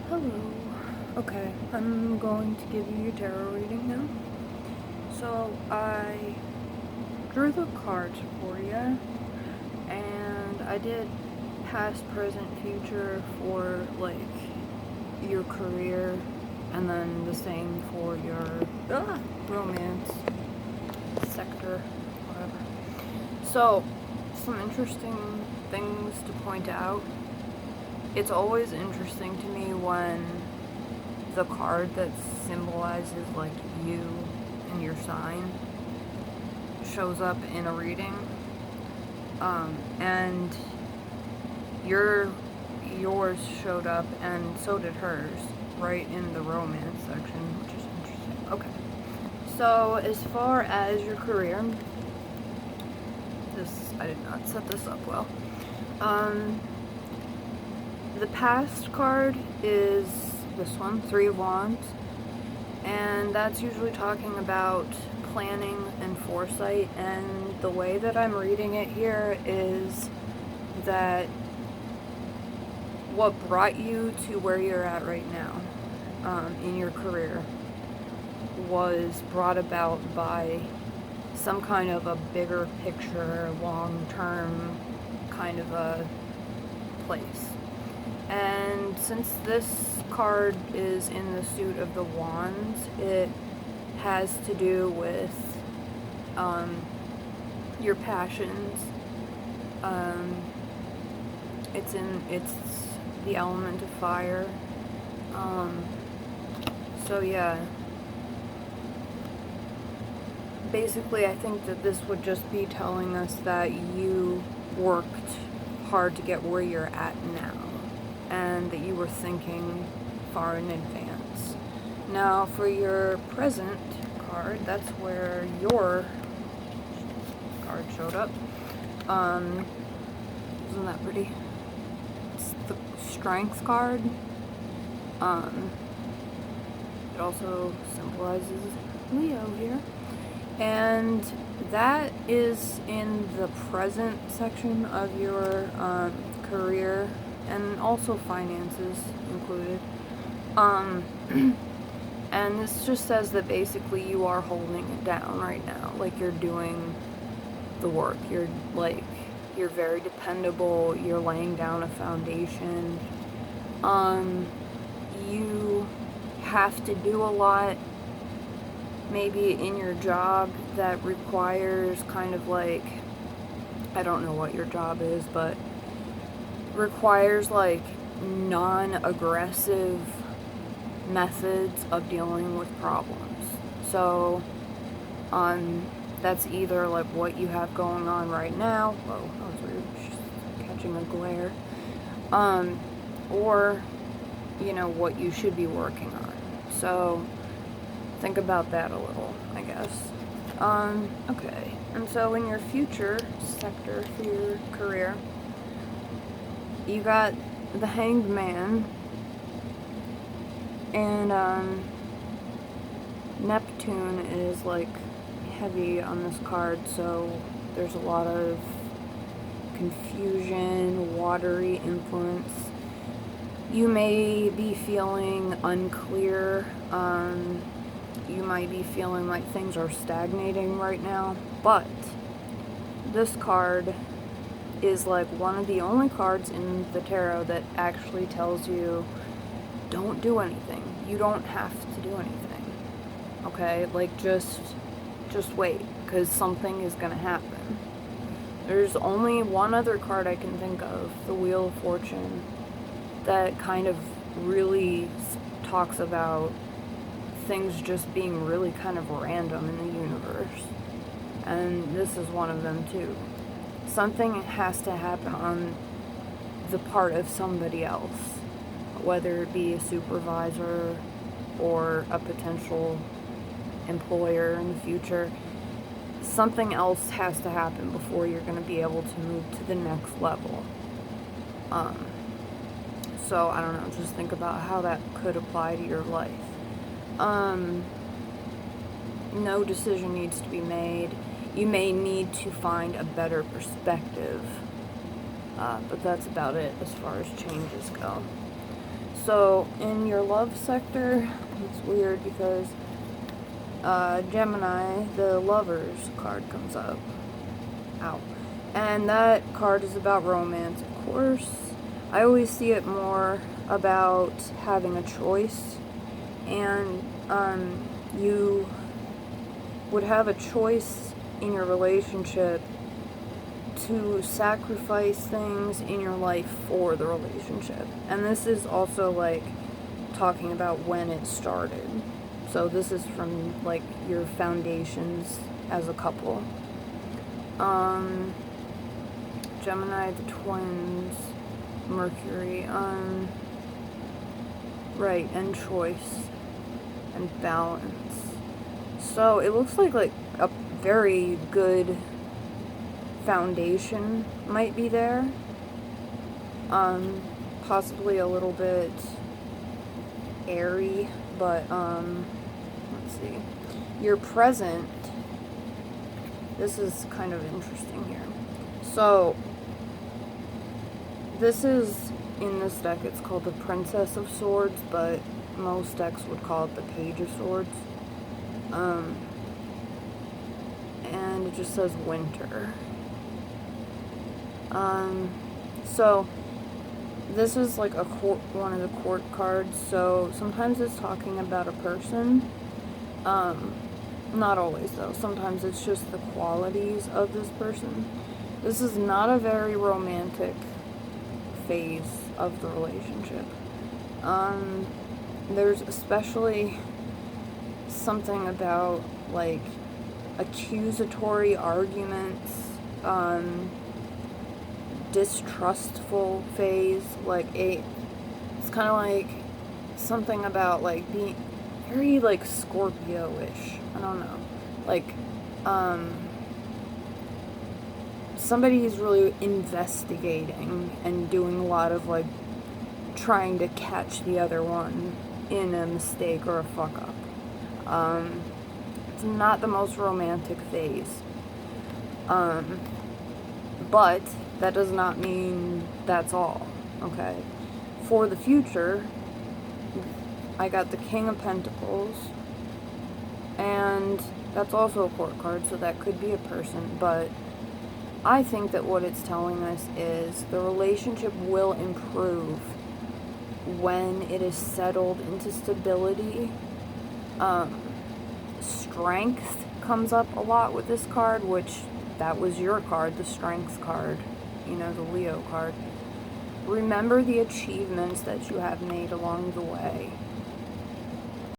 Hello. Okay, I'm going to give you your tarot reading now. So, I drew the cards for you, and I did past, present, future for, like, your career, and then the same for your romance sector, whatever. So, some interesting things to point out. It's always interesting to me when the card that symbolizes like you and your sign shows up in a reading, and yours showed up, and so did hers, right in the romance section, which is interesting. Okay, so as far as your career, I did not set this up well. The past card is this one, Three of Wands, and that's usually talking about planning and foresight, and the way that I'm reading it here is that what brought you to where you're at right now in your career was brought about by some kind of a bigger picture, long-term kind of a place. And since this card is in the suit of the Wands, it has to do with your passions. It's the element of fire. So yeah. Basically, I think that this would just be telling us that you worked hard to get where you're at now, and that you were thinking far in advance. Now, for your present card, that's where your card showed up. Isn't that pretty? It's the Strength card. It also symbolizes Leo here. And that is in the present section of your career, and also finances included. And this just says that basically you are holding it down right now. Like, you're doing the work. You're very dependable. You're laying down a foundation. You have to do a lot, maybe in your job, that requires kind of like, I don't know what your job is, but requires like non-aggressive methods of dealing with problems. So that's either like what you have going on right now. Whoa, that was weird, just catching a glare. Or what you should be working on. So think about that a little, I guess. Okay, and so in your future sector for your career, you got the Hanged Man, and Neptune is like heavy on this card, so there's a lot of confusion, watery influence. You may be feeling unclear. You might be feeling like things are stagnating right now, but this card is like one of the only cards in the tarot that actually tells you, don't do anything. You don't have to do anything. Okay? Like, just wait, because something is going to happen. There's only one other card I can think of, the Wheel of Fortune, that kind of really talks about things just being really kind of random in the universe. And this is one of them too. Something has to happen on the part of somebody else, whether it be a supervisor or a potential employer in the future. Something else has to happen before you're going to be able to move to the next level. So I don't know, just think about how that could apply to your life. No decision needs to be made. You may need to find a better perspective, but that's about it as far as changes go. So, in your love sector, it's weird because Gemini, the Lovers card comes up. Ow. And that card is about romance, of course. I always see it more about having a choice, and you would have a choice in your relationship to sacrifice things in your life for the relationship. And this is also like talking about when it started. So this is from like your foundations as a couple. Gemini, the twins, Mercury, right, and choice and balance. So it looks like a very good foundation might be there. Possibly a little bit airy, but let's see. Your present, this is kind of interesting here. So this is, in this deck, it's called the Princess of Swords, but most decks would call it the Page of Swords. And it just says winter. So this is like one of the court cards, so sometimes it's talking about a person. Not always though. Sometimes it's just the qualities of this person. This is not a very romantic phase of the relationship. There's especially something about like accusatory arguments, distrustful phase, it's kind of like something about like being very like Scorpio-ish. I don't know. Like, somebody is really investigating and doing a lot of like trying to catch the other one in a mistake or a fuck up. It's not the most romantic phase. But that does not mean that's all, okay? For the future, I got the King of Pentacles, and that's also a court card, so that could be a person, but I think that what it's telling us is the relationship will improve when it is settled into stability. Strength comes up a lot with this card, which that was your card, the Strength card, you know, the Leo card. Remember the achievements that you have made along the way.